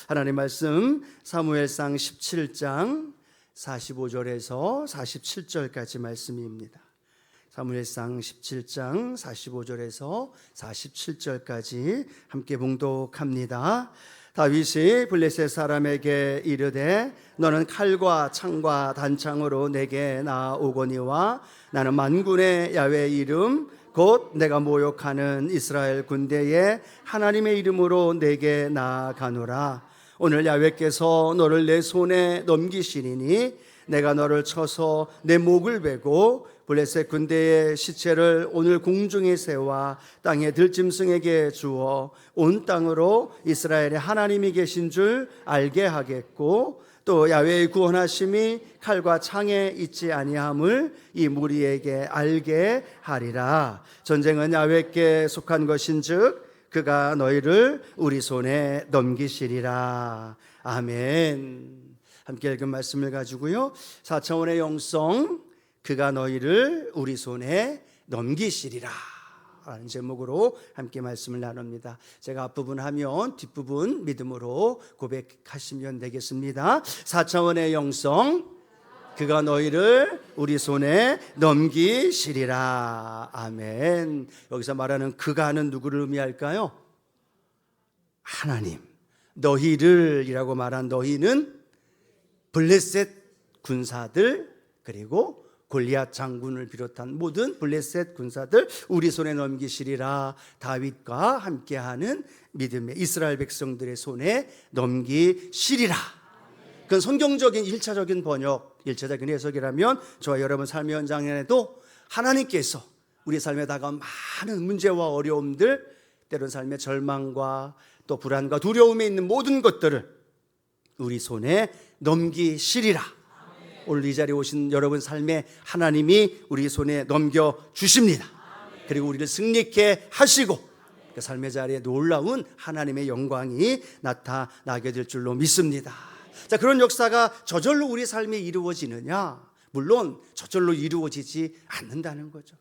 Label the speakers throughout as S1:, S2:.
S1: 하나님 말씀 사무엘상 17장 45절에서 47절까지 말씀입니다. 사무엘상 17장 45절에서 47절까지 함께 봉독합니다. 다윗이 블레셋 사람에게 이르되 너는 칼과 창과 단창으로 내게 나아오거니와 나는 만군의 야훼의 이름 곧 내가 모욕하는 이스라엘 군대의 하나님의 이름으로 내게 나아가노라. 오늘 야훼께서 너를 내 손에 넘기시리니 내가 너를 쳐서 내 목을 베고 블레셋 군대의 시체를 오늘 공중에 세워 땅의 들짐승에게 주어 온 땅으로 이스라엘의 하나님이 계신 줄 알게 하겠고 또 야훼의 구원하심이 칼과 창에 있지 아니함을 이 무리에게 알게 하리라. 전쟁은 야훼께 속한 것인즉 그가 너희를 우리 손에 넘기시리라. 아멘. 함께 읽은 말씀을 가지고요, 4차원의 영성, 그가 너희를 우리 손에 넘기시리라 라는 제목으로 함께 말씀을 나눕니다. 제가 앞부분 하면 뒷부분 믿음으로 고백하시면 되겠습니다. 4차원의 영성, 그가 너희를 우리 손에 넘기시리라. 아멘. 여기서 말하는 그가는 누구를 의미할까요? 하나님. 너희를 이라고 말한 너희는 블레셋 군사들, 그리고 골리앗 장군을 비롯한 모든 블레셋 군사들 우리 손에 넘기시리라. 다윗과 함께하는 믿음의 이스라엘 백성들의 손에 넘기시리라. 그건 성경적인 1차적인 번역, 1차적인 해석이라면 저와 여러분 삶의 현장에도 하나님께서 우리 삶에 다가온 많은 문제와 어려움들, 때론 삶의 절망과 또 불안과 두려움에 있는 모든 것들을 우리 손에 넘기시리라. 오늘 이 자리에 오신 여러분 삶에 하나님이 우리 손에 넘겨주십니다. 그리고 우리를 승리케 하시고 그 삶의 자리에 놀라운 하나님의 영광이 나타나게 될 줄로 믿습니다. 자, 그런 역사가 저절로 우리 삶에 이루어지느냐? 물론 저절로 이루어지지 않는다는 거죠.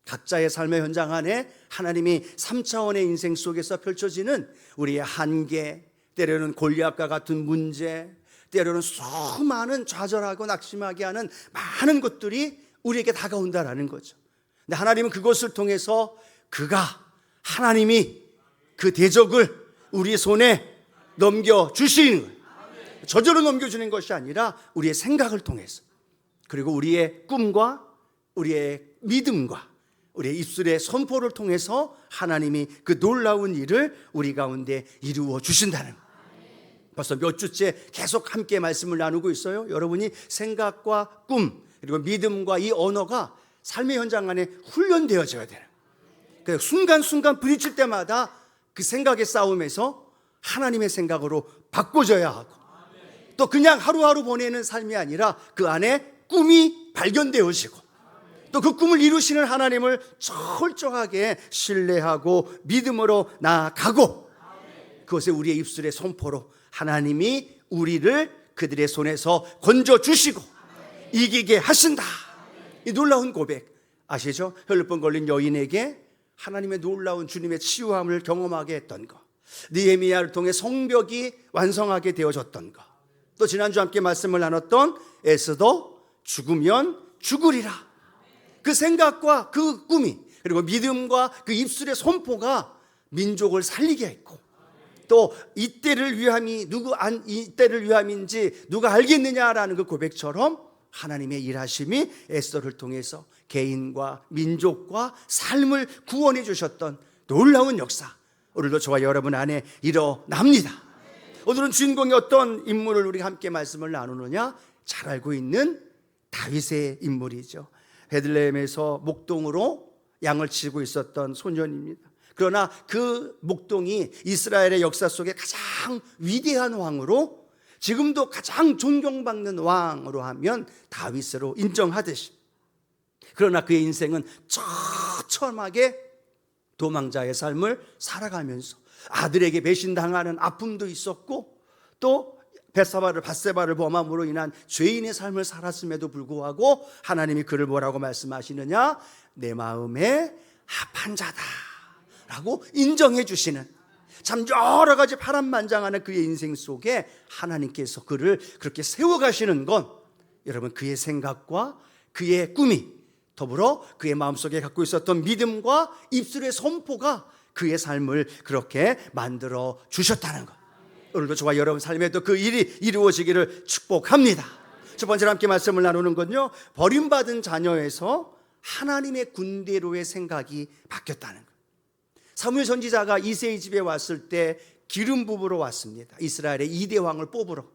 S1: 각자의 삶의 현장 안에 하나님이 3차원의 인생 속에서 펼쳐지는 우리의 한계, 때로는 골리앗과 같은 문제, 때로는 수많은 좌절하고 낙심하게 하는 많은 것들이 우리에게 다가온다라는 거죠. 근데 하나님은 그것을 통해서 하나님이 그 대적을 우리 손에 넘겨주시는 거예요. 저절로 넘겨주는 것이 아니라 우리의 생각을 통해서, 그리고 우리의 꿈과 우리의 믿음과 우리의 입술의 선포를 통해서 하나님이 그 놀라운 일을 우리 가운데 이루어 주신다는 거예요. 벌써 몇 주째 계속 함께 말씀을 나누고 있어요. 여러분이 생각과 꿈, 그리고 믿음과 이 언어가 삶의 현장 안에 훈련되어져야 되는 거예요. 순간순간 부딪힐 때마다 그 생각의 싸움에서 하나님의 생각으로 바꿔져야 하고, 또 그냥 하루하루 보내는 삶이 아니라 그 안에 꿈이 발견되어지고, 또 그 꿈을 이루시는 하나님을 철저하게 신뢰하고 믿음으로 나아가고, 그것에 우리의 입술의 선포로 하나님이 우리를 그들의 손에서 건져주시고 이기게 하신다. 이 놀라운 고백 아시죠? 혈루병 걸린 여인에게 하나님의 놀라운 주님의 치유함을 경험하게 했던 것, 느헤미야를 통해 성벽이 완성하게 되어졌던 것, 또 지난주 함께 말씀을 나눴던 에스더 죽으면 죽으리라. 그 생각과 그 꿈이, 그리고 믿음과 그 입술의 선포가 민족을 살리게 했고, 또 이때를 위함인지 누가 알겠느냐라는 그 고백처럼 하나님의 일하심이 에스더를 통해서 개인과 민족과 삶을 구원해 주셨던 놀라운 역사, 오늘도 저와 여러분 안에 일어납니다. 오늘은 주인공이 어떤 인물을 우리가 함께 말씀을 나누느냐? 잘 알고 있는 다윗의 인물이죠. 베들레헴에서 목동으로 양을 치고 있었던 소년입니다. 그러나 그 목동이 이스라엘의 역사 속에 가장 위대한 왕으로, 지금도 가장 존경받는 왕으로 하면 다윗으로 인정하듯이, 그러나 그의 인생은 처참하게 도망자의 삶을 살아가면서 아들에게 배신당하는 아픔도 있었고, 또 밧세바를 범함으로 인한 죄인의 삶을 살았음에도 불구하고 하나님이 그를 뭐라고 말씀하시느냐? 내 마음에 합한 자다 라고 인정해 주시는, 참 여러 가지 파란만장하는 그의 인생 속에 하나님께서 그를 그렇게 세워가시는 건 여러분, 그의 생각과 그의 꿈이 더불어 그의 마음속에 갖고 있었던 믿음과 입술의 선포가 그의 삶을 그렇게 만들어 주셨다는 것. 오늘도 저와 여러분 삶에도 그 일이 이루어지기를 축복합니다. 첫 번째로 함께 말씀을 나누는 건요, 버림받은 자녀에서 하나님의 군대로의 생각이 바뀌었다는 것. 사무엘 선지자가 이새의 집에 왔을 때 기름 부부로 왔습니다. 이스라엘의 2대 왕을 뽑으러.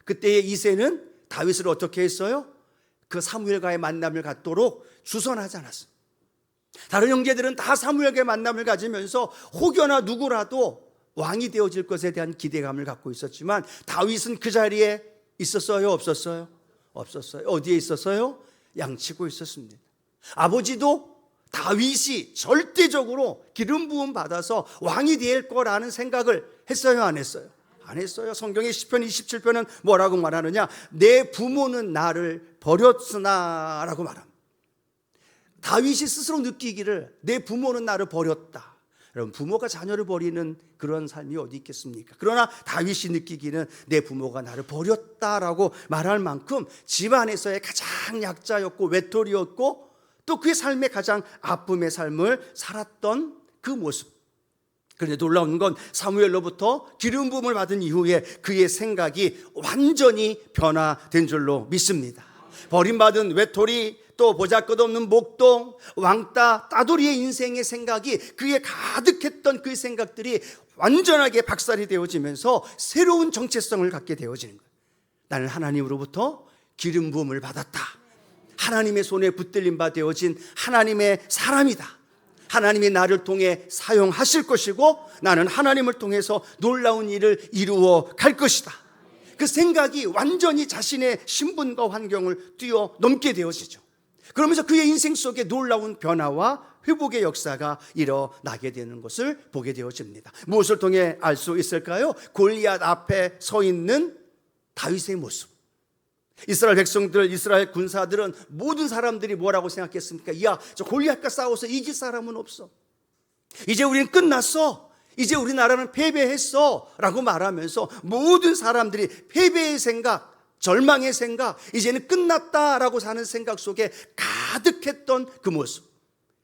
S1: 그때의 이새는 다윗을 어떻게 했어요? 그 사무엘과의 만남을 갖도록 주선하지 않았어요. 다른 형제들은 다 사무엘과의 만남을 가지면서 혹여나 누구라도 왕이 되어질 것에 대한 기대감을 갖고 있었지만 다윗은 그 자리에 있었어요? 없었어요? 없었어요. 어디에 있었어요? 양치고 있었습니다. 아버지도 다윗이 절대적으로 기름 부음 받아서 왕이 될 거라는 생각을 했어요? 안 했어요? 안 했어요. 성경의 시편 27편은 뭐라고 말하느냐? 내 부모는 나를 버렸으나 라고 말합니다. 다윗이 스스로 느끼기를 내 부모는 나를 버렸다. 여러분, 부모가 자녀를 버리는 그런 삶이 어디 있겠습니까? 그러나 다윗이 느끼기는 내 부모가 나를 버렸다라고 말할 만큼 집안에서의 가장 약자였고 외톨이였고 또 그의 삶의 가장 아픔의 삶을 살았던 그 모습. 그런데 놀라운 건 사무엘로부터 기름 부음을 받은 이후에 그의 생각이 완전히 변화된 줄로 믿습니다. 버림받은 외톨이, 또 보잘것없는 목동, 왕따, 따돌이의 인생의 생각이 그의 가득했던 그 생각들이 완전하게 박살이 되어지면서 새로운 정체성을 갖게 되어지는 거예요. 나는 하나님으로부터 기름 부음을 받았다. 하나님의 손에 붙들림 바 되어진 하나님의 사람이다. 하나님이 나를 통해 사용하실 것이고 나는 하나님을 통해서 놀라운 일을 이루어 갈 것이다. 그 생각이 완전히 자신의 신분과 환경을 뛰어넘게 되어지죠. 그러면서 그의 인생 속에 놀라운 변화와 회복의 역사가 일어나게 되는 것을 보게 되어집니다. 무엇을 통해 알 수 있을까요? 골리앗 앞에 서 있는 다윗의 모습. 이스라엘 백성들, 이스라엘 군사들은 모든 사람들이 뭐라고 생각했습니까? 야, 저 골리앗과 싸워서 이길 사람은 없어. 이제 우리는 끝났어. 이제 우리나라는 패배했어 라고 말하면서 모든 사람들이 패배의 생각, 절망의 생각, 이제는 끝났다라고 사는 생각 속에 가득했던 그 모습.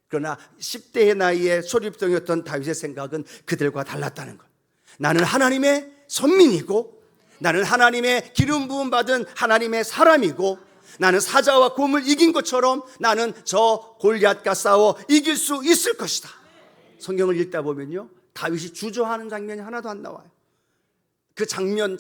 S1: 그러나 10대의 나이에 소립성이었던 다윗의 생각은 그들과 달랐다는 것. 나는 하나님의 선민이고 나는 하나님의 기름 부음 받은 하나님의 사람이고 나는 사자와 곰을 이긴 것처럼 나는 저 골리앗과 싸워 이길 수 있을 것이다. 성경을 읽다 보면요, 다윗이 주저하는 장면이 하나도 안 나와요. 그 장면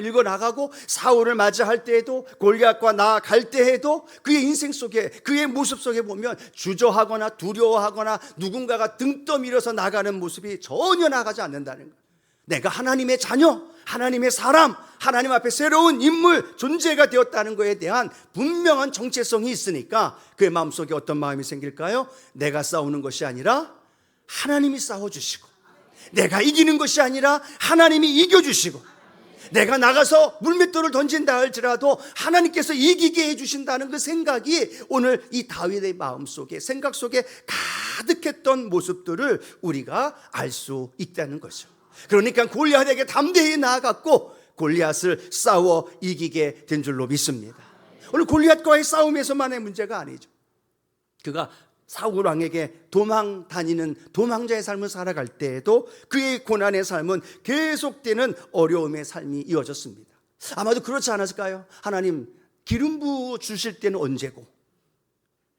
S1: 읽어 나가고 사울을 맞이할 때에도 골리앗과 나아갈 때에도 그의 인생 속에 그의 모습 속에 보면 주저하거나 두려워하거나 누군가가 등 떠밀어서 나가는 모습이 전혀 나가지 않는다는 거예요. 내가 하나님의 자녀, 하나님의 사람, 하나님 앞에 새로운 인물, 존재가 되었다는 것에 대한 분명한 정체성이 있으니까 그의 마음속에 어떤 마음이 생길까요? 내가 싸우는 것이 아니라 하나님이 싸워주시고 내가 이기는 것이 아니라 하나님이 이겨주시고 내가 나가서 물맷돌을 던진다 할지라도 하나님께서 이기게 해주신다는 그 생각이 오늘 이 다윗의 마음속에 생각 속에 가득했던 모습들을 우리가 알 수 있다는 거죠. 그러니까 골리앗에게 담대히 나아갔고 골리앗을 싸워 이기게 된 줄로 믿습니다. 오늘 골리앗과의 싸움에서만의 문제가 아니죠. 그가 사울 왕에게 도망 다니는 도망자의 삶을 살아갈 때에도 그의 고난의 삶은 계속되는 어려움의 삶이 이어졌습니다. 아마도 그렇지 않았을까요? 하나님 기름 부어 주실 때는 언제고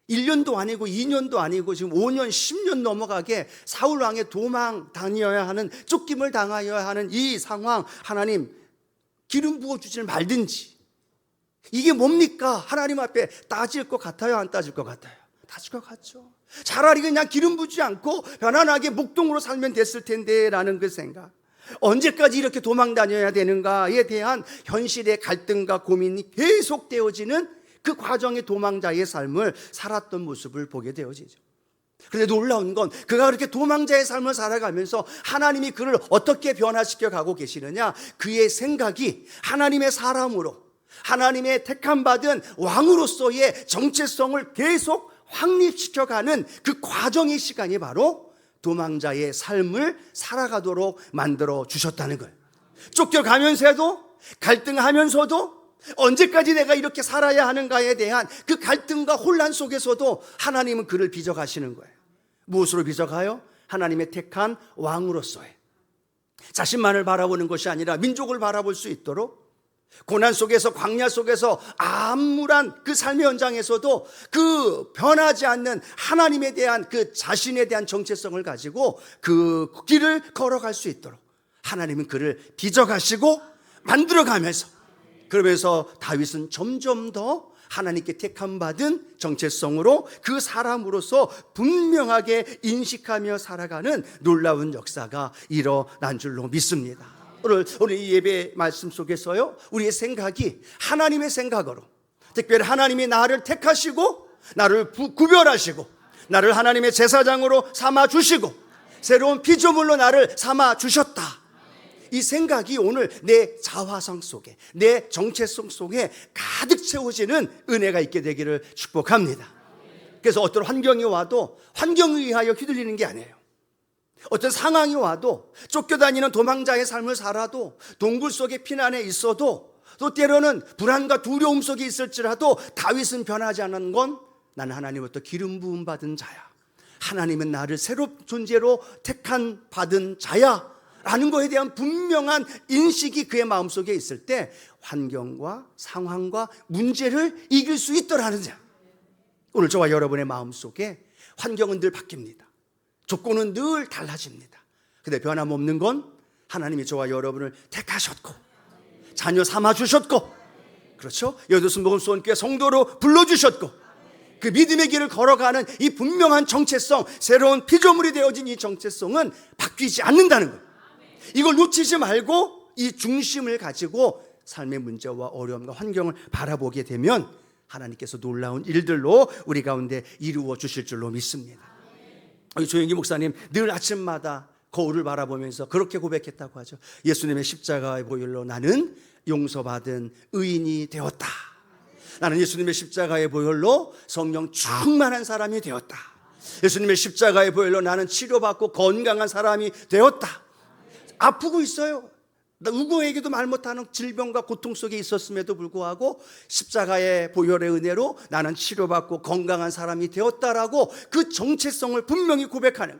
S1: 1년도 아니고 2년도 아니고 지금 5년 10년 넘어가게 사울 왕의 도망 다녀야 하는, 쫓김을 당하여야 하는 이 상황, 하나님 기름 부어 주질 말든지, 이게 뭡니까? 하나님 앞에 따질 것 같아요? 안 따질 것 같아요? 따질 것 같죠. 차라리 그냥 기름 부지 않고 편안하게 목동으로 살면 됐을 텐데 라는 그 생각. 언제까지 이렇게 도망 다녀야 되는가에 대한 현실의 갈등과 고민이 계속되어지는 그 과정의 도망자의 삶을 살았던 모습을 보게 되어지죠. 그런데 놀라운 건 그가 그렇게 도망자의 삶을 살아가면서 하나님이 그를 어떻게 변화시켜 가고 계시느냐, 그의 생각이 하나님의 사람으로, 하나님의 택함받은 왕으로서의 정체성을 계속 확립시켜가는 그 과정의 시간이 바로 도망자의 삶을 살아가도록 만들어 주셨다는 거예요. 쫓겨가면서도, 갈등하면서도 언제까지 내가 이렇게 살아야 하는가에 대한 그 갈등과 혼란 속에서도 하나님은 그를 빚어가시는 거예요. 무엇으로 빚어가요? 하나님의 택한 왕으로서의, 자신만을 바라보는 것이 아니라 민족을 바라볼 수 있도록, 고난 속에서, 광야 속에서 암울한 그 삶의 현장에서도 그 변하지 않는 하나님에 대한 그 자신에 대한 정체성을 가지고 그 길을 걸어갈 수 있도록 하나님은 그를 빚어가시고 만들어가면서, 그러면서 다윗은 점점 더 하나님께 택함받은 정체성으로 그 사람으로서 분명하게 인식하며 살아가는 놀라운 역사가 일어난 줄로 믿습니다. 오늘 이 예배 말씀 속에서요, 우리의 생각이 하나님의 생각으로, 특별히 하나님이 나를 택하시고 나를 구별하시고 나를 하나님의 제사장으로 삼아주시고 새로운 피조물로 나를 삼아주셨다, 이 생각이 오늘 내 자화상 속에, 내 정체성 속에 가득 채워지는 은혜가 있게 되기를 축복합니다. 그래서 어떤 환경이 와도 환경에 의하여 휘둘리는 게 아니에요. 어떤 상황이 와도, 쫓겨다니는 도망자의 삶을 살아도, 동굴 속에 피난에 있어도, 또 때로는 불안과 두려움 속에 있을지라도 다윗은 변하지 않은 건, 나는 하나님으로부터 기름 부음 받은 자야, 하나님은 나를 새로운 존재로 택한 받은 자야 라는 것에 대한 분명한 인식이 그의 마음속에 있을 때 환경과 상황과 문제를 이길 수 있더라는 점. 오늘 저와 여러분의 마음속에 환경은 늘 바뀝니다. 조건은 늘 달라집니다. 근데 변함없는 건 하나님이 저와 여러분을 택하셨고 자녀 삼아주셨고, 그렇죠? 여도순복음 수원교회 성도로 불러주셨고, 그 믿음의 길을 걸어가는 이 분명한 정체성, 새로운 피조물이 되어진 이 정체성은 바뀌지 않는다는 거예요. 이걸 놓치지 말고 이 중심을 가지고 삶의 문제와 어려움과 환경을 바라보게 되면 하나님께서 놀라운 일들로 우리 가운데 이루어 주실 줄로 믿습니다. 조영기 목사님 늘 아침마다 거울을 바라보면서 그렇게 고백했다고 하죠. 예수님의 십자가의 보혈로 나는 용서받은 의인이 되었다. 나는 예수님의 십자가의 보혈로 성령 충만한 사람이 되었다. 예수님의 십자가의 보혈로 나는 치료받고 건강한 사람이 되었다. 아프고 있어요. 누구에게도 말 못하는 질병과 고통 속에 있었음에도 불구하고 십자가의 보혈의 은혜로 나는 치료받고 건강한 사람이 되었다라고 그 정체성을 분명히 고백하는,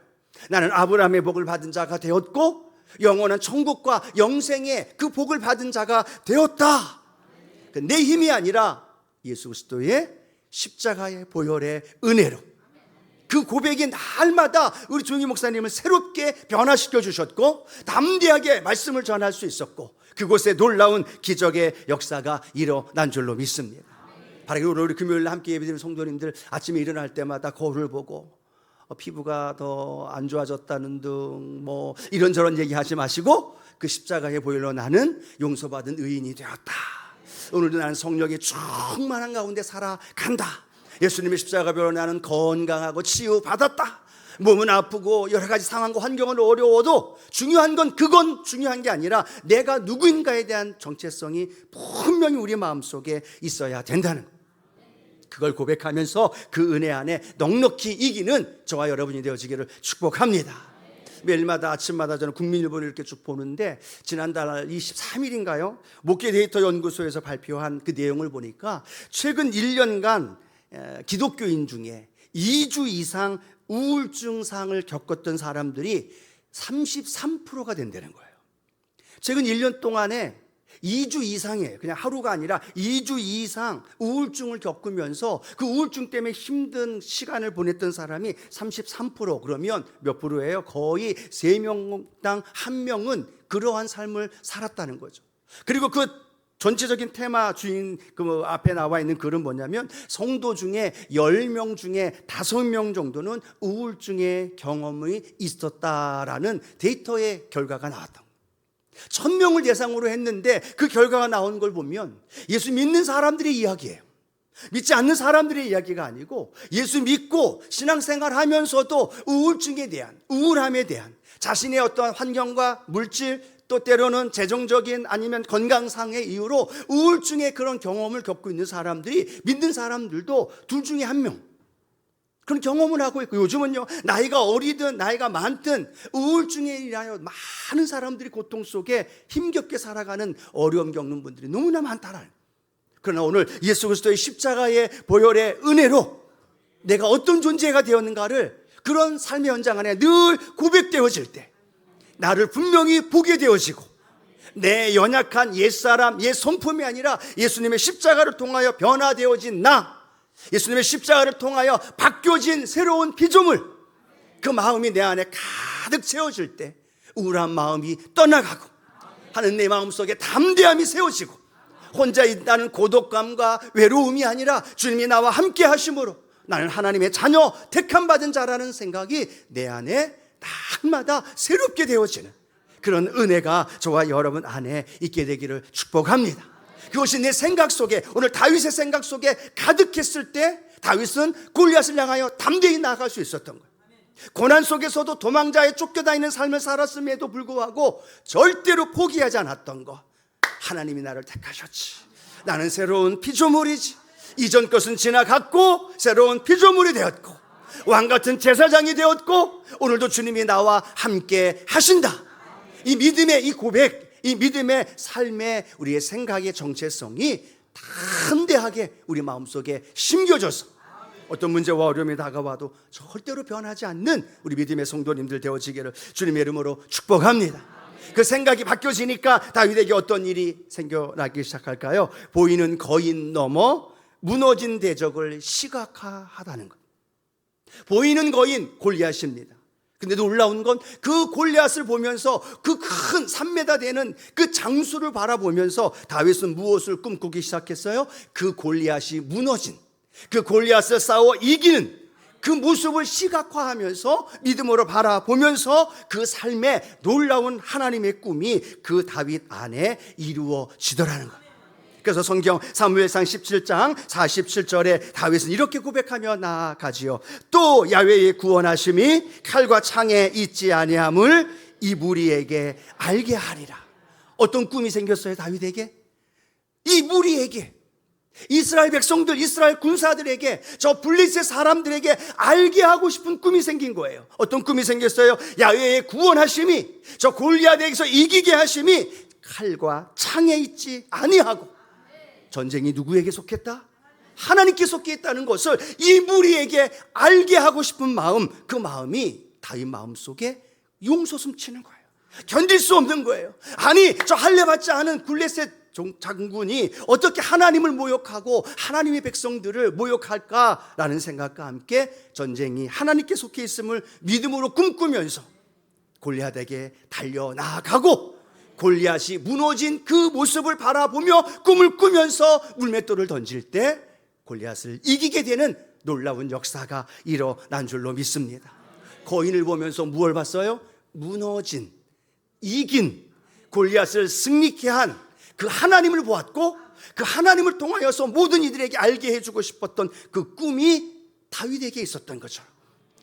S1: 나는 아브라함의 복을 받은 자가 되었고 영원한 천국과 영생의 그 복을 받은 자가 되었다. 내 힘이 아니라 예수 그리스도의 십자가의 보혈의 은혜로, 그 고백이 날마다 우리 조영기 목사님을 새롭게 변화시켜 주셨고 담대하게 말씀을 전할 수 있었고 그곳에 놀라운 기적의 역사가 일어난 줄로 믿습니다. 바로 우리 금요일 함께 예배드리는 성도님들 아침에 일어날 때마다 거울을 보고 피부가 더 안 좋아졌다는 등 뭐 이런저런 얘기하지 마시고 그 십자가의 보혈로 나는 용서받은 의인이 되었다. 오늘도 나는 성령의 충만한 가운데 살아간다. 예수님의 십자가 보혈로 나는 건강하고 치유받았다. 몸은 아프고 여러 가지 상황과 환경은 어려워도 중요한 건 그건 중요한 게 아니라 내가 누구인가에 대한 정체성이 분명히 우리 마음속에 있어야 된다는, 그걸 고백하면서 그 은혜 안에 넉넉히 이기는 저와 여러분이 되어지기를 축복합니다. 매일마다 아침마다 저는 국민일보를 이렇게 쭉 보는데 지난달 23일인가요? 목회 데이터 연구소에서 발표한 그 내용을 보니까 최근 1년간 기독교인 중에 2주 이상 우울증상을 겪었던 사람들이 33%가 된다는 거예요. 최근 1년 동안에 2주 이상에, 그냥 하루가 아니라 2주 이상 우울증을 겪으면서 그 우울증 때문에 힘든 시간을 보냈던 사람이 33%, 그러면 몇 프로예요? 거의 3명당 1명은 그러한 삶을 살았다는 거죠. 그리고 그 전체적인 테마 주인 그 앞에 나와 있는 글은 뭐냐면 성도 중에 10명 중에 5명 정도는 우울증의 경험이 있었다라는 데이터의 결과가 나왔던 거예요. 1000명을 대상으로 했는데 그 결과가 나온 걸 보면 예수 믿는 사람들의 이야기예요. 믿지 않는 사람들의 이야기가 아니고 예수 믿고 신앙생활 하면서도 우울증에 대한, 우울함에 대한 자신의 어떠한 환경과 물질, 또 때로는 재정적인 아니면 건강상의 이유로 우울증의 그런 경험을 겪고 있는 사람들이, 믿는 사람들도 둘 중에 1명, 그런 경험을 하고 있고, 요즘은요, 나이가 어리든 나이가 많든 우울증에 인하여 많은 사람들이 고통 속에 힘겹게 살아가는 어려움 겪는 분들이 너무나 많다라는. 그러나 오늘 예수 그리스도의 십자가의 보혈의 은혜로 내가 어떤 존재가 되었는가를 그런 삶의 현장 안에 늘 고백되어질 때 나를 분명히 보게 되어지고, 내 연약한 옛사람, 옛 성품이 아니라 예수님의 십자가를 통하여 변화되어진 나, 예수님의 십자가를 통하여 바뀌어진 새로운 피조물, 그 마음이 내 안에 가득 채워질 때 우울한 마음이 떠나가고 하는 내 마음속에 담대함이 세워지고, 혼자 있다는 고독감과 외로움이 아니라 주님이 나와 함께 하심으로 나는 하나님의 자녀, 택함받은 자라는 생각이 내 안에 날마다 새롭게 되어지는 그런 은혜가 저와 여러분 안에 있게 되기를 축복합니다. 그것이 내 생각 속에, 오늘 다윗의 생각 속에 가득했을 때 다윗은 골리앗을 향하여 담대히 나아갈 수 있었던 거예요. 고난 속에서도 도망자에 쫓겨다니는 삶을 살았음에도 불구하고 절대로 포기하지 않았던 거. 하나님이 나를 택하셨지, 나는 새로운 피조물이지, 이전 것은 지나갔고 새로운 피조물이 되었고 왕같은 제사장이 되었고 오늘도 주님이 나와 함께 하신다. 이 믿음의 이 고백, 이 믿음의 삶의 우리의 생각의 정체성이 담대하게 우리 마음속에 심겨져서 어떤 문제와 어려움이 다가와도 절대로 변하지 않는 우리 믿음의 성도님들 되어지기를 주님의 이름으로 축복합니다. 그 생각이 바뀌어지니까 다윗에게 어떤 일이 생겨나기 시작할까요? 보이는 거인 넘어 무너진 대적을 시각화하다는 것. 보이는 거인 골리앗입니다. 근데 놀라운 건 그 골리앗을 보면서 그 큰 3m 되는 그 장수를 바라보면서 다윗은 무엇을 꿈꾸기 시작했어요? 그 골리앗이 무너진, 그 골리앗을 싸워 이기는 그 모습을 시각화하면서 믿음으로 바라보면서 그 삶의 놀라운 하나님의 꿈이 그 다윗 안에 이루어지더라는 거예요. 그래서 성경 사무엘상 17장 47절에 다윗은 이렇게 고백하며 나아가지요. 또 야훼의 구원하심이 칼과 창에 있지 아니함을 이 무리에게 알게 하리라. 어떤 꿈이 생겼어요? 다윗에게? 이 무리에게, 이스라엘 백성들, 이스라엘 군사들에게, 저 블레셋 사람들에게 알게 하고 싶은 꿈이 생긴 거예요. 어떤 꿈이 생겼어요? 야훼의 구원하심이, 저 골리앗에게서 이기게 하심이 칼과 창에 있지 아니하고, 전쟁이 누구에게 속했다? 하나님께 속해 있다는 것을 이 무리에게 알게 하고 싶은 마음, 그 마음이 다윗 마음속에 용솟음치는 거예요. 견딜 수 없는 거예요. 아니, 저 할례받지 않은 블레셋 장군이 어떻게 하나님을 모욕하고 하나님의 백성들을 모욕할까라는 생각과 함께 전쟁이 하나님께 속해 있음을 믿음으로 꿈꾸면서 골리앗에게 달려나가고, 골리앗이 무너진 그 모습을 바라보며 꿈을 꾸면서 물맷돌을 던질 때 골리앗을 이기게 되는 놀라운 역사가 일어난 줄로 믿습니다. 거인을 보면서 무엇을 봤어요? 무너진, 이긴, 골리앗을 승리케 한 그 하나님을 보았고, 그 하나님을 통하여서 모든 이들에게 알게 해주고 싶었던 그 꿈이 다윗에게 있었던 거죠.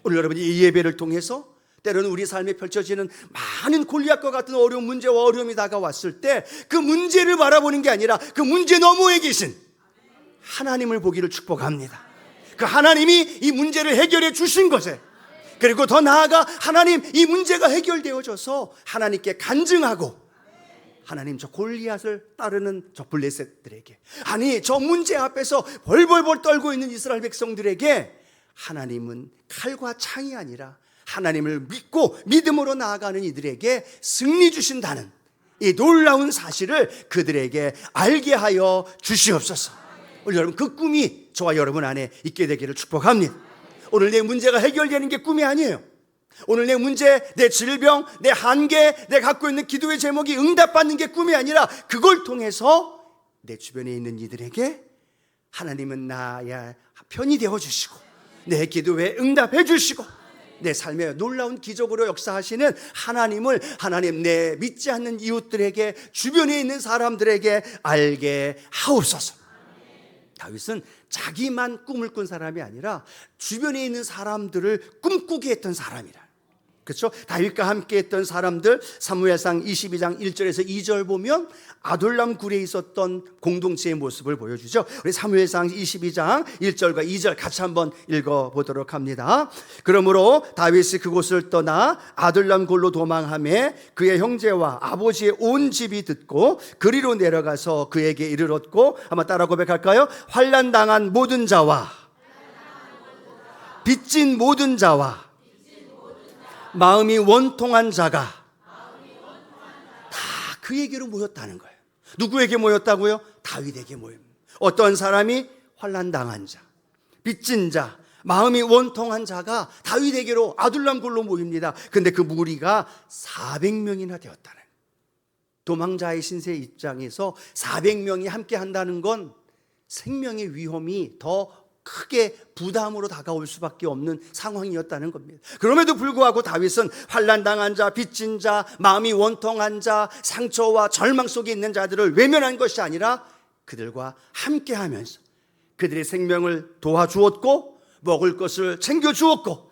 S1: 오늘 여러분이 이 예배를 통해서 때로는 우리 삶에 펼쳐지는 많은 골리앗과 같은 어려운 문제와 어려움이 다가왔을 때 그 문제를 바라보는 게 아니라 그 문제 너머에 계신 하나님을 보기를 축복합니다. 그 하나님이 이 문제를 해결해 주신 것에, 그리고 더 나아가 하나님 이 문제가 해결되어져서 하나님께 간증하고, 하나님 저 골리앗을 따르는 저 블레셋들에게, 아니 저 문제 앞에서 벌벌벌 떨고 있는 이스라엘 백성들에게 하나님은 칼과 창이 아니라 하나님을 믿고 믿음으로 나아가는 이들에게 승리 주신다는 이 놀라운 사실을 그들에게 알게 하여 주시옵소서. 오늘 여러분 그 꿈이 저와 여러분 안에 있게 되기를 축복합니다. 오늘 내 문제가 해결되는 게 꿈이 아니에요. 오늘 내 문제, 내 질병, 내 한계, 내가 갖고 있는 기도의 제목이 응답받는 게 꿈이 아니라 그걸 통해서 내 주변에 있는 이들에게 하나님은 나의 편이 되어주시고 내 기도에 응답해 주시고 내 삶에 놀라운 기적으로 역사하시는 하나님을, 하나님 내 믿지 않는 이웃들에게, 주변에 있는 사람들에게 알게 하옵소서. 다윗은 자기만 꿈을 꾼 사람이 아니라 주변에 있는 사람들을 꿈꾸게 했던 사람이라. 그렇죠? 다윗과 함께 했던 사람들, 사무엘상 22장 1절에서 2절 보면 아둘람 굴에 있었던 공동체의 모습을 보여주죠. 우리 사무엘상 22장 1절과 2절 같이 한번 읽어보도록 합니다. 그러므로 다윗이 그곳을 떠나 아둘람 굴로 도망하매 그의 형제와 아버지의 온 집이 듣고 그리로 내려가서 그에게 이르렀고, 한번 따라 고백할까요? 환난당한 모든 자와 빚진 모든 자와 마음이 원통한 자가 다 그에게로 모였다는 거예요. 누구에게 모였다고요? 다윗에게 모입니다. 어떤 사람이 환난당한 자, 빚진 자, 마음이 원통한 자가 다윗에게로 아둘람 굴로 모입니다. 근데 그 무리가 400명이나 되었다는 거예요. 도망자의 신세 입장에서 400명이 함께 한다는 건 생명의 위험이 더 크게 부담으로 다가올 수밖에 없는 상황이었다는 겁니다. 그럼에도 불구하고 다윗은 환난당한 자, 빚진 자, 마음이 원통한 자, 상처와 절망 속에 있는 자들을 외면한 것이 아니라 그들과 함께하면서 그들의 생명을 도와주었고 먹을 것을 챙겨주었고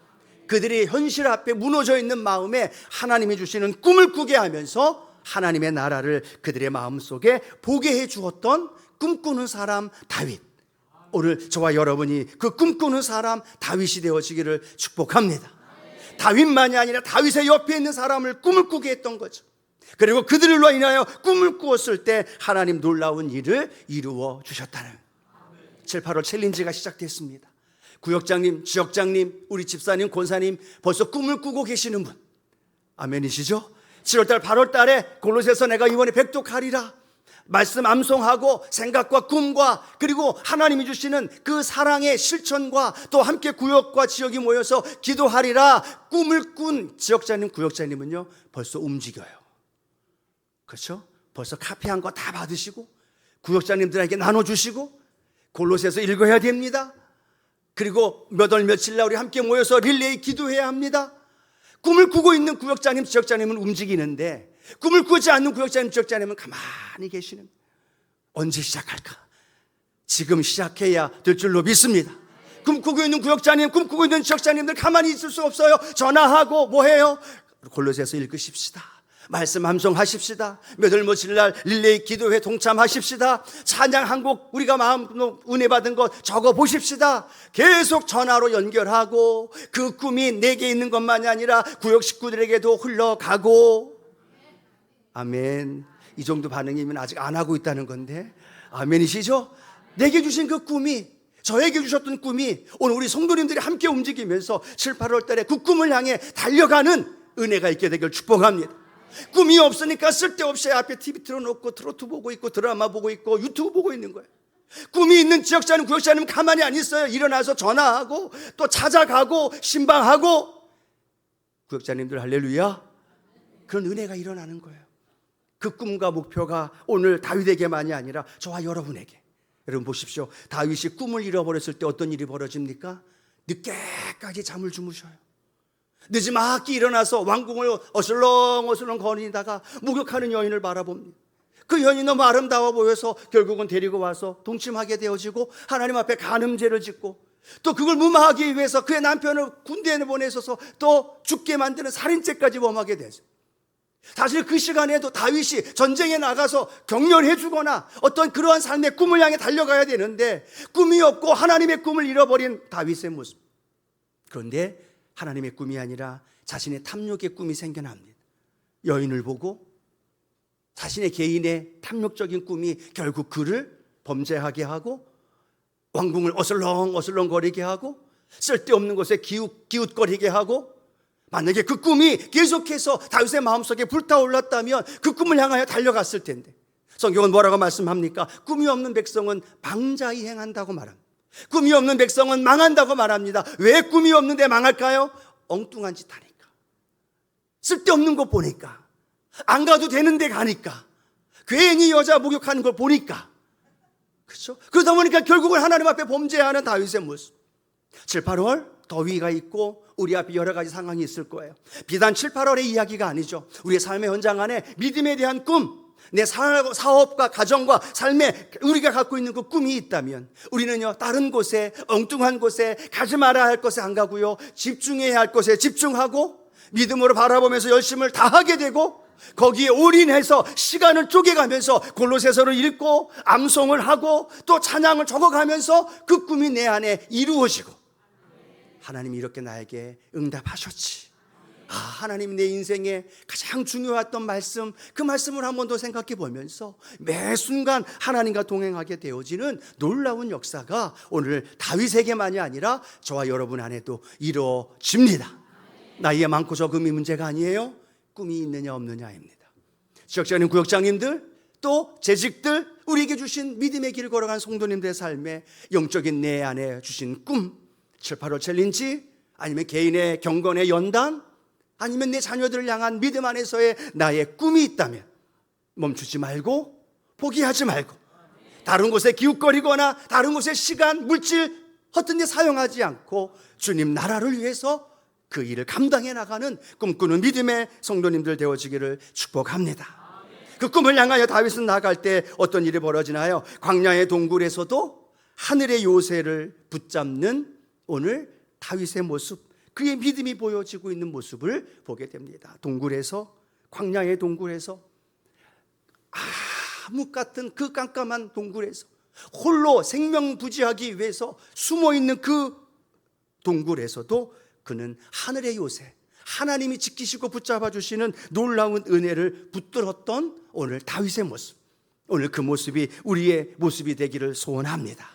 S1: 그들이 현실 앞에 무너져 있는 마음에 하나님이 주시는 꿈을 꾸게 하면서 하나님의 나라를 그들의 마음속에 보게 해주었던 꿈꾸는 사람 다윗. 오늘 저와 여러분이 그 꿈꾸는 사람 다윗이 되어지기를 축복합니다. 다윗만이 아니라 다윗의 옆에 있는 사람을 꿈을 꾸게 했던 거죠. 그리고 그들로 인하여 꿈을 꾸었을 때 하나님 놀라운 일을 이루어 주셨다는 7, 8월 챌린지가 시작됐습니다. 구역장님, 지역장님, 우리 집사님, 권사님 벌써 꿈을 꾸고 계시는 분 아멘이시죠? 7월달 8월달에 골로새서 내가 이번에 백독하리라 말씀 암송하고 생각과 꿈과 그리고 하나님이 주시는 그 사랑의 실천과 또 함께 구역과 지역이 모여서 기도하리라 꿈을 꾼 지역자님, 구역자님은요 벌써 움직여요. 그렇죠? 벌써 카페 한 거 다 받으시고 구역자님들에게 나눠주시고 골로새서 읽어야 됩니다. 그리고 몇 월 며칠 날 우리 함께 모여서 릴레이 기도해야 합니다. 꿈을 꾸고 있는 구역자님, 지역자님은 움직이는데 꿈을 꾸지 않는 구역자님, 지역자님은 가만히 계시는. 언제 시작할까? 지금 시작해야 될 줄로 믿습니다. 꿈꾸고 있는 구역자님, 꿈꾸고 있는 지역자님들 가만히 있을 수 없어요. 전화하고 뭐 해요? 골로새서 읽으십시다. 말씀 암송하십시다. 몇 월 며칠 날 릴레이 기도회 동참하십시다. 찬양 한 곡 우리가 마음 은혜 받은 것 적어 보십시다. 계속 전화로 연결하고 그 꿈이 내게 있는 것만이 아니라 구역 식구들에게도 흘러가고. 아멘. 이 정도 반응이면 아직 안 하고 있다는 건데 아멘이시죠? 내게 주신 그 꿈이, 저에게 주셨던 꿈이 오늘 우리 성도님들이 함께 움직이면서 7, 8월 달에 그 꿈을 향해 달려가는 은혜가 있게 되길 축복합니다. 꿈이 없으니까 쓸데없이 앞에 TV 틀어놓고 트로트 보고 있고 드라마 보고 있고 유튜브 보고 있는 거예요. 꿈이 있는 지역자는 구역자는 가만히 안 있어요. 일어나서 전화하고 또 찾아가고 신방하고. 구역자님들 할렐루야. 그런 은혜가 일어나는 거예요. 그 꿈과 목표가 오늘 다윗에게만이 아니라 저와 여러분에게. 여러분 보십시오. 다윗이 꿈을 잃어버렸을 때 어떤 일이 벌어집니까? 늦게까지 잠을 주무셔요. 늦지막히 일어나서 왕궁을 어슬렁어슬렁 거니다가 목욕하는 여인을 바라봅니다. 그 여인이 너무 아름다워 보여서 결국은 데리고 와서 동침하게 되어지고 하나님 앞에 간음죄를 짓고 또 그걸 무마하기 위해서 그의 남편을 군대에 보내셔서 또 죽게 만드는 살인죄까지 범하게 되죠. 사실 그 시간에도 다윗이 전쟁에 나가서 격렬해 주거나 어떤 그러한 삶의 꿈을 향해 달려가야 되는데 꿈이 없고 하나님의 꿈을 잃어버린 다윗의 모습. 그런데 하나님의 꿈이 아니라 자신의 탐욕의 꿈이 생겨납니다. 여인을 보고 자신의 개인의 탐욕적인 꿈이 결국 그를 범죄하게 하고 왕궁을 어슬렁어슬렁거리게 하고 쓸데없는 곳에 기웃거리게 하고. 만약에 그 꿈이 계속해서 다윗의 마음속에 불타올랐다면 그 꿈을 향하여 달려갔을 텐데 성경은 뭐라고 말씀합니까? 꿈이 없는 백성은 방자히 행한다고 말합니다. 꿈이 없는 백성은 망한다고 말합니다. 왜 꿈이 없는데 망할까요? 엉뚱한 짓 하니까, 쓸데없는 거 보니까, 안 가도 되는데 가니까, 괜히 여자 목욕하는 걸 보니까. 그렇죠? 그러다 보니까 결국은 하나님 앞에 범죄하는 다윗의 모습. 7, 8월 더위가 있고 우리 앞에 여러 가지 상황이 있을 거예요. 비단 7, 8월의 이야기가 아니죠. 우리의 삶의 현장 안에 믿음에 대한 꿈, 내 사업과 가정과 삶에 우리가 갖고 있는 그 꿈이 있다면 우리는요 다른 곳에, 엉뚱한 곳에, 가지 말아야 할 곳에 안 가고요 집중해야 할 곳에 집중하고 믿음으로 바라보면서 열심을 다하게 되고 거기에 올인해서 시간을 쪼개가면서 골로새서를 읽고 암송을 하고 또 찬양을 적어가면서 그 꿈이 내 안에 이루어지고, 하나님이 이렇게 나에게 응답하셨지. 하나님 내 인생에 가장 중요했던 말씀, 그 말씀을 한 번 더 생각해 보면서 매 순간 하나님과 동행하게 되어지는 놀라운 역사가 오늘 다윗에게만이 아니라 저와 여러분 안에도 이루어집니다. 나이에 많고 적음이 문제가 아니에요. 꿈이 있느냐 없느냐입니다. 지역장님, 구역장님들, 또 재직들, 우리에게 주신 믿음의 길 걸어간 성도님들의 삶에 영적인 내 안에 주신 꿈, 7.85 챌린지, 아니면 개인의 경건의 연단, 아니면 내 자녀들을 향한 믿음 안에서의 나의 꿈이 있다면 멈추지 말고, 포기하지 말고, 다른 곳에 기웃거리거나 다른 곳에 시간, 물질 헛된 데 사용하지 않고 주님 나라를 위해서 그 일을 감당해 나가는 꿈꾸는 믿음의 성도님들 되어지기를 축복합니다. 그 꿈을 향하여 다윗은 나갈 때 어떤 일이 벌어지나요? 광야의 동굴에서도 하늘의 요새를 붙잡는 오늘 다윗의 모습, 그의 믿음이 보여지고 있는 모습을 보게 됩니다. 동굴에서, 광야의 동굴에서, 암흑 같은 그 깜깜한 동굴에서 홀로 생명부지하기 위해서 숨어있는 그 동굴에서도 그는 하늘의 요새, 하나님이 지키시고 붙잡아 주시는 놀라운 은혜를 붙들었던 오늘 다윗의 모습, 오늘 그 모습이 우리의 모습이 되기를 소원합니다.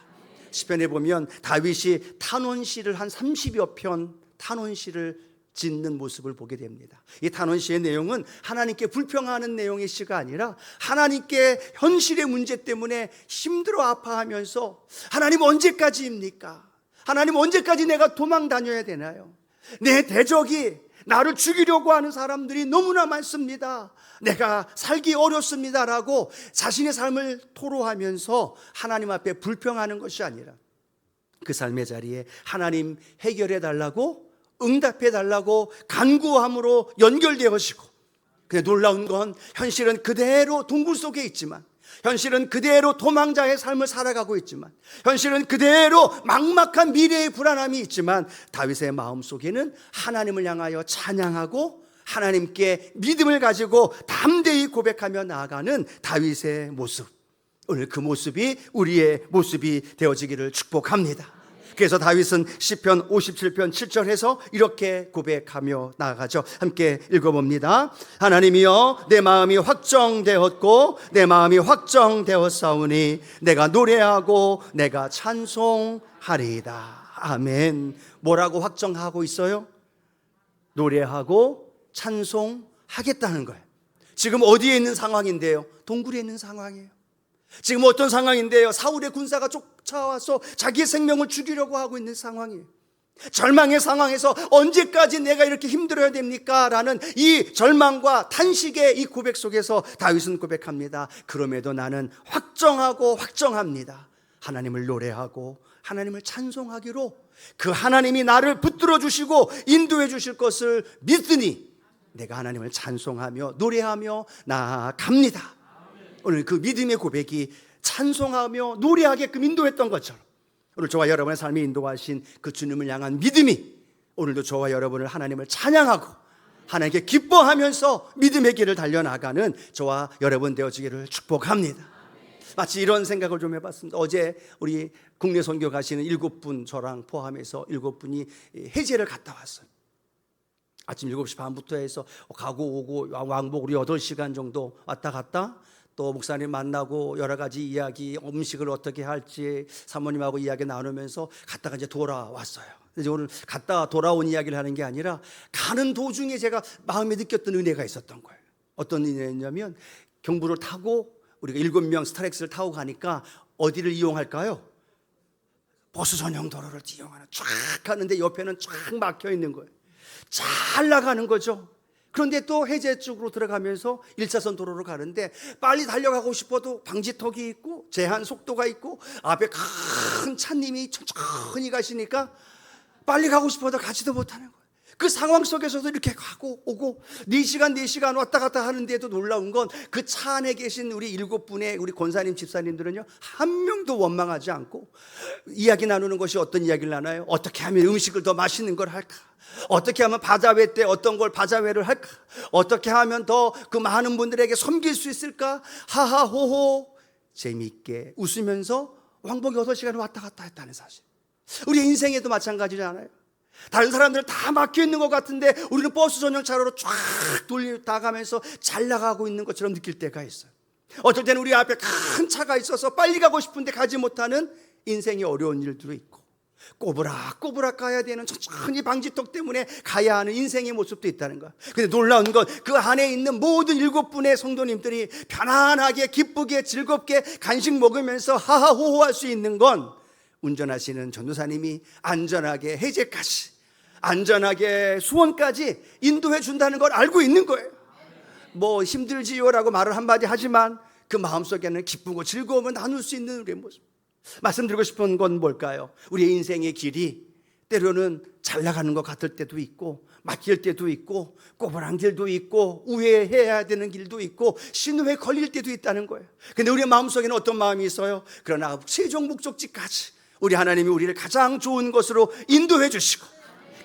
S1: 시편에 보면 다윗이 탄원시를 한 30여 편 탄원시를 짓는 모습을 보게 됩니다. 이 탄원시의 내용은 하나님께 불평하는 내용의 시가 아니라 하나님께 현실의 문제 때문에 힘들어 아파하면서 하나님 언제까지입니까? 하나님 언제까지 내가 도망 다녀야 되나요? 내 대적이 나를 죽이려고 하는 사람들이 너무나 많습니다. 내가 살기 어렵습니다라고 자신의 삶을 토로하면서 하나님 앞에 불평하는 것이 아니라 그 삶의 자리에 하나님 해결해 달라고, 응답해 달라고 간구함으로 연결되어지고, 근데 놀라운 건 현실은 그대로 동굴 속에 있지만, 현실은 그대로 도망자의 삶을 살아가고 있지만, 현실은 그대로 막막한 미래의 불안함이 있지만 다윗의 마음속에는 하나님을 향하여 찬양하고 하나님께 믿음을 가지고 담대히 고백하며 나아가는 다윗의 모습, 오늘 그 모습이 우리의 모습이 되어지기를 축복합니다. 그래서 다윗은 시편 57편 7절에서 이렇게 고백하며 나아가죠. 함께 읽어봅니다. 하나님이여, 내 마음이 확정되었고 내 마음이 확정되었사오니 내가 노래하고 내가 찬송하리이다. 아멘. 뭐라고 확정하고 있어요? 노래하고 찬송하겠다는 거예요. 지금 어디에 있는 상황인데요? 동굴에 있는 상황이에요. 지금 어떤 상황인데요? 사울의 군사가 쫓아와서 자기의 생명을 죽이려고 하고 있는 상황이에요. 절망의 상황에서 언제까지 내가 이렇게 힘들어야 됩니까? 라는 이 절망과 탄식의 이 고백 속에서 다윗은 고백합니다. 그럼에도 나는 확정하고 확정합니다. 하나님을 노래하고 하나님을 찬송하기로, 그 하나님이 나를 붙들어 주시고 인도해 주실 것을 믿으니 내가 하나님을 찬송하며 노래하며 나아갑니다. 오늘 그 믿음의 고백이 찬송하며 노래하게끔 인도했던 것처럼 오늘 저와 여러분의 삶에 인도하신 그 주님을 향한 믿음이 오늘도 저와 여러분을 하나님을 찬양하고 하나님께 기뻐하면서 믿음의 길을 달려나가는 저와 여러분 되어지기를 축복합니다. 마치 이런 생각을 좀 해봤습니다. 어제 우리 국내 선교 가시는 7분, 저랑 포함해서 7분이 해제를 갔다 왔어요. 아침 7시 반부터 해서 가고 오고 왕복으로 8시간 정도 왔다 갔다, 또 목사님 만나고 여러 가지 이야기, 음식을 어떻게 할지 사모님하고 이야기 나누면서 갔다가 이제 돌아왔어요. 이제 오늘 갔다 돌아온 이야기를 하는 게 아니라 가는 도중에 제가 마음에 느꼈던 은혜가 있었던 거예요. 어떤 은혜였냐면, 경부를 타고 우리가 7명 스타렉스를 타고 가니까 어디를 이용할까요? 버스 전용 도로를 이용하는, 쫙 가는데 옆에는 쫙 막혀 있는 거예요. 잘 나가는 거죠. 그런데 또 해제 쪽으로 들어가면서 1차선 도로로 가는데 빨리 달려가고 싶어도 방지턱이 있고 제한 속도가 있고 앞에 큰 차님이 천천히 가시니까 빨리 가고 싶어도 가지도 못하는 거예요. 그 상황 속에서도 이렇게 가고 오고 4시간 왔다 갔다 하는데도 놀라운 건 그 차 안에 계신 우리 7분의 우리 권사님 집사님들은요, 한 명도 원망하지 않고 이야기 나누는 것이 어떤 이야기를 나눠요? 어떻게 하면 음식을 더 맛있는 걸 할까? 어떻게 하면 바자회 때 어떤 걸 바자회를 할까? 어떻게 하면 더 그 많은 분들에게 섬길 수 있을까? 하하호호 재미있게 웃으면서 왕복 6시간 왔다 갔다 했다는 사실. 우리 인생에도 마찬가지잖아요. 다른 사람들 다 막혀 있는 것 같은데 우리는 버스 전용차로로 쫙 돌다가면서 잘 나가고 있는 것처럼 느낄 때가 있어요. 어떨 때는 우리 앞에 큰 차가 있어서 빨리 가고 싶은데 가지 못하는 인생의 어려운 일도 있고, 꼬부락 가야 되는 천천히 방지턱 때문에 가야 하는 인생의 모습도 있다는 거야. 근데 놀라운 건 그 안에 있는 모든 7분의 성도님들이 편안하게 기쁘게 즐겁게 간식 먹으면서 하하호호할 수 있는 건 운전하시는 전도사님이 안전하게 해제까지, 안전하게 수원까지 인도해 준다는 걸 알고 있는 거예요. 뭐 힘들지요라고 말을 한마디 하지만 그 마음속에는 기쁘고 즐거움을 나눌 수 있는 우리의 모습. 말씀드리고 싶은 건 뭘까요? 우리의 인생의 길이 때로는 잘 나가는 것 같을 때도 있고, 막힐 때도 있고, 꼬부랑 길도 있고, 우회해야 되는 길도 있고, 신호에 걸릴 때도 있다는 거예요. 근데 우리의 마음속에는 어떤 마음이 있어요? 그러나 최종 목적지까지 우리 하나님이 우리를 가장 좋은 것으로 인도해 주시고,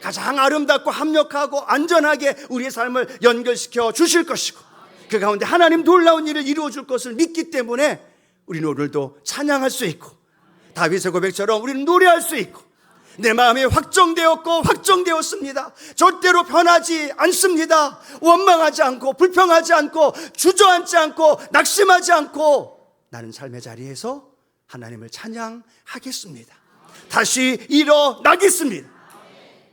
S1: 가장 아름답고 합력하고 안전하게 우리의 삶을 연결시켜 주실 것이고, 그 가운데 하나님 놀라운 일을 이루어 줄 것을 믿기 때문에 우리는 오늘도 찬양할 수 있고, 다윗의 고백처럼 우리는 노래할 수 있고, 내 마음이 확정되었고 확정되었습니다. 절대로 변하지 않습니다. 원망하지 않고 불평하지 않고 주저앉지 않고 낙심하지 않고 나는 삶의 자리에서 하나님을 찬양하겠습니다. 다시 일어나겠습니다.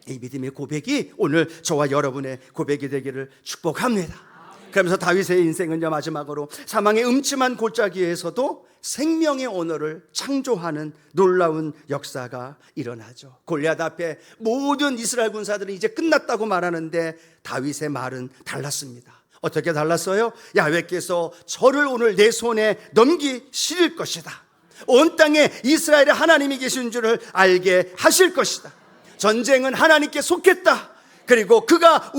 S1: 이 믿음의 고백이 오늘 저와 여러분의 고백이 되기를 축복합니다. 그러면서 다윗의 인생은요, 마지막으로 사망의 음침한 골짜기에서도 생명의 언어를 창조하는 놀라운 역사가 일어나죠. 골리앗 앞에 모든 이스라엘 군사들은 이제 끝났다고 말하는데 다윗의 말은 달랐습니다. 어떻게 달랐어요? 야훼께서 저를 오늘 내 손에 넘기실 것이다. 온 땅에 이스라엘의 하나님이 계신 줄을 알게 하실 것이다. 전쟁은 하나님께 속했다. 그리고 그가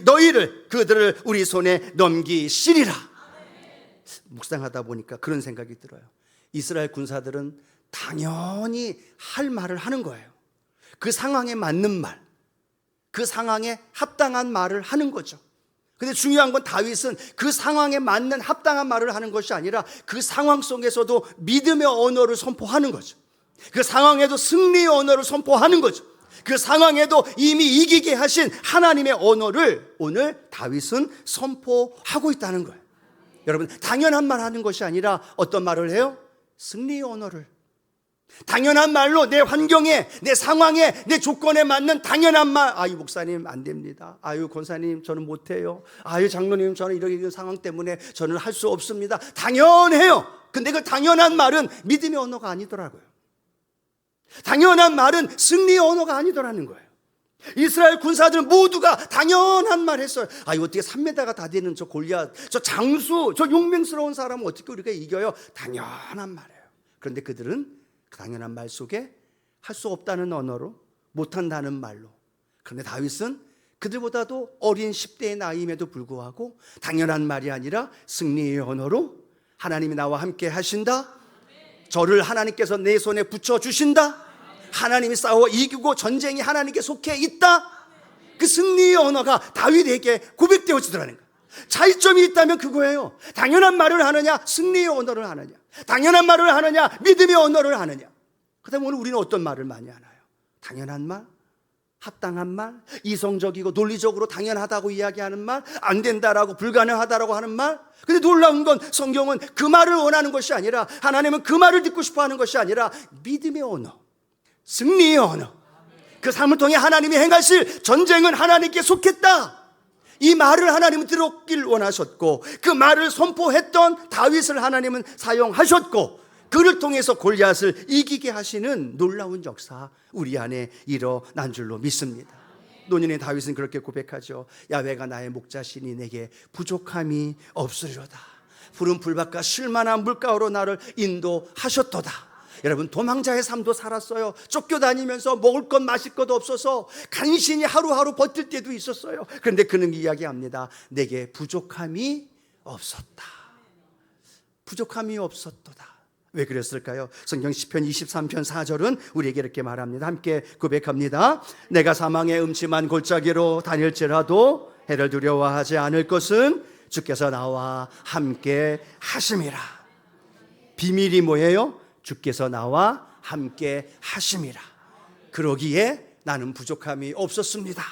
S1: 너희를 그들을 우리 손에 넘기시리라. 묵상하다 보니까 그런 생각이 들어요. 이스라엘 군사들은 당연히 할 말을 하는 거예요. 그 상황에 맞는 말, 그 상황에 합당한 말을 하는 거죠. 근데 중요한 건 다윗은 그 상황에 맞는 합당한 말을 하는 것이 아니라 그 상황 속에서도 믿음의 언어를 선포하는 거죠. 그 상황에도 승리의 언어를 선포하는 거죠. 그 상황에도 이미 이기게 하신 하나님의 언어를 오늘 다윗은 선포하고 있다는 거예요. 여러분, 당연한 말 하는 것이 아니라 어떤 말을 해요? 승리의 언어를. 당연한 말로 내 환경에, 내 상황에, 내 조건에 맞는 당연한 말. 아유, 목사님 안 됩니다. 아유, 권사님 저는 못해요. 아유, 장로님 저는 이런 상황 때문에 저는 할 수 없습니다. 당연해요. 근데 그 당연한 말은 믿음의 언어가 아니더라고요. 당연한 말은 승리의 언어가 아니더라는 거예요. 이스라엘 군사들은 모두가 당연한 말 했어요. 아유, 어떻게 3m가 다 되는 저 골리앗, 저 장수, 저 용맹스러운 사람은 어떻게 우리가 이겨요? 당연한 말이에요. 그런데 그들은 그 당연한 말 속에 할 수 없다는 언어로, 못한다는 말로. 그런데 다윗은 그들보다도 어린 10대의 나이임에도 불구하고 당연한 말이 아니라 승리의 언어로 하나님이 나와 함께 하신다. 저를 하나님께서 내 손에 붙여주신다. 하나님이 싸워 이기고 전쟁이 하나님께 속해 있다. 그 승리의 언어가 다윗에게 고백되어지더라는 거예요. 차이점이 있다면 그거예요. 당연한 말을 하느냐, 승리의 언어를 하느냐. 당연한 말을 하느냐, 믿음의 언어를 하느냐. 그다음에 오늘 우리는 어떤 말을 많이 하나요? 당연한 말, 합당한 말, 이성적이고 논리적으로 당연하다고 이야기하는 말, 안 된다라고 불가능하다라고 하는 말. 근데 놀라운 건 성경은 그 말을 원하는 것이 아니라, 하나님은 그 말을 듣고 싶어 하는 것이 아니라 믿음의 언어, 승리의 언어, 그 삶을 통해 하나님이 행하실 전쟁은 하나님께 속했다. 이 말을 하나님은 들었길 원하셨고, 그 말을 선포했던 다윗을 하나님은 사용하셨고, 그를 통해서 골리앗을 이기게 하시는 놀라운 역사 우리 안에 일어난 줄로 믿습니다. 노년의 다윗은 그렇게 고백하죠. 야훼가 나의 목자시니 내게 부족함이 없으리로다. 푸른 풀밭과 쉴만한 물가로 나를 인도하셨도다. 여러분, 도망자의 삶도 살았어요. 쫓겨다니면서 먹을 것 마실 것 없어서 간신히 하루하루 버틸 때도 있었어요. 그런데 그는 이야기합니다. 내게 부족함이 없었다. 부족함이 없었도다. 왜 그랬을까요? 성경 시편 23편 4절은 우리에게 이렇게 말합니다. 함께 고백합니다. 내가 사망의 음침한 골짜기로 다닐지라도 해를 두려워하지 않을 것은 주께서 나와 함께 하심이라. 비밀이 뭐예요? 주께서 나와 함께 하심이라. 그러기에 나는 부족함이 없었습니다.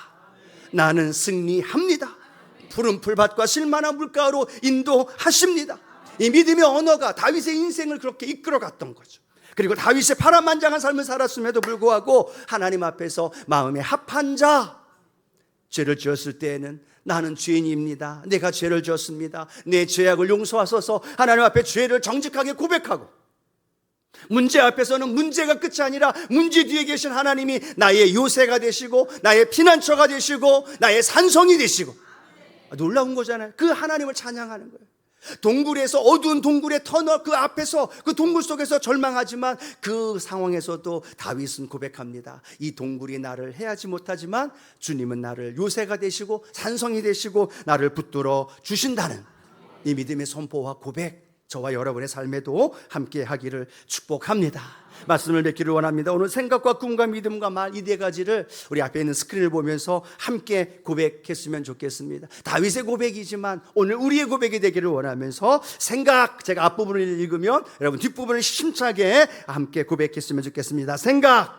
S1: 나는 승리합니다. 푸른 풀밭과 실만한 물가로 인도하십니다. 이 믿음의 언어가 다윗의 인생을 그렇게 이끌어갔던 거죠. 그리고 다윗의 파란만장한 삶을 살았음에도 불구하고 하나님 앞에서 마음에 합한 자, 죄를 지었을 때에는 나는 죄인입니다. 내가 죄를 지었습니다. 내 죄악을 용서하소서. 하나님 앞에 죄를 정직하게 고백하고, 문제 앞에서는 문제가 끝이 아니라 문제 뒤에 계신 하나님이 나의 요새가 되시고 나의 피난처가 되시고 나의 산성이 되시고, 놀라운 거잖아요. 그 하나님을 찬양하는 거예요. 동굴에서, 어두운 동굴의 터널 그 앞에서, 그 동굴 속에서 절망하지만 그 상황에서도 다윗은 고백합니다. 이 동굴이 나를 해하지 못하지만 주님은 나를 요새가 되시고 산성이 되시고 나를 붙들어 주신다는 이 믿음의 선포와 고백, 저와 여러분의 삶에도 함께 하기를 축복합니다. 말씀을 맺기를 원합니다. 오늘 생각과 꿈과 믿음과 말, 이 네 가지를 우리 앞에 있는 스크린을 보면서 함께 고백했으면 좋겠습니다. 다윗의 고백이지만 오늘 우리의 고백이 되기를 원하면서 생각, 제가 앞부분을 읽으면 여러분 뒷부분을 힘차게 함께 고백했으면 좋겠습니다. 생각,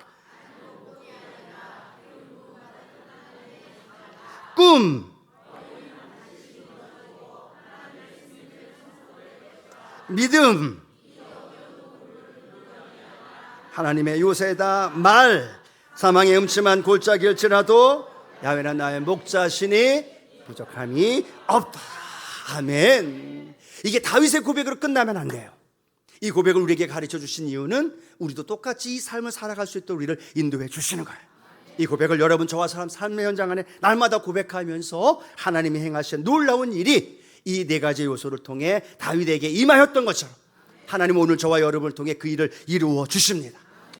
S1: 꿈, 믿음, 하나님의 요새다. 말, 사망의 음침한 골짜기일지라도 야훼는 나의 목자시니 부족함이 없다. 아멘. 이게 다윗의 고백으로 끝나면 안 돼요. 이 고백을 우리에게 가르쳐 주신 이유는 우리도 똑같이 이 삶을 살아갈 수 있도록 우리를 인도해 주시는 거예요. 이 고백을 여러분, 저와 삶의 현장 안에 날마다 고백하면서 하나님이 행하신 놀라운 일이 이 네 가지 요소를 통해 다윗에게 임하였던 것처럼 하나님 오늘 저와 여러분을 통해 그 일을 이루어 주십니다.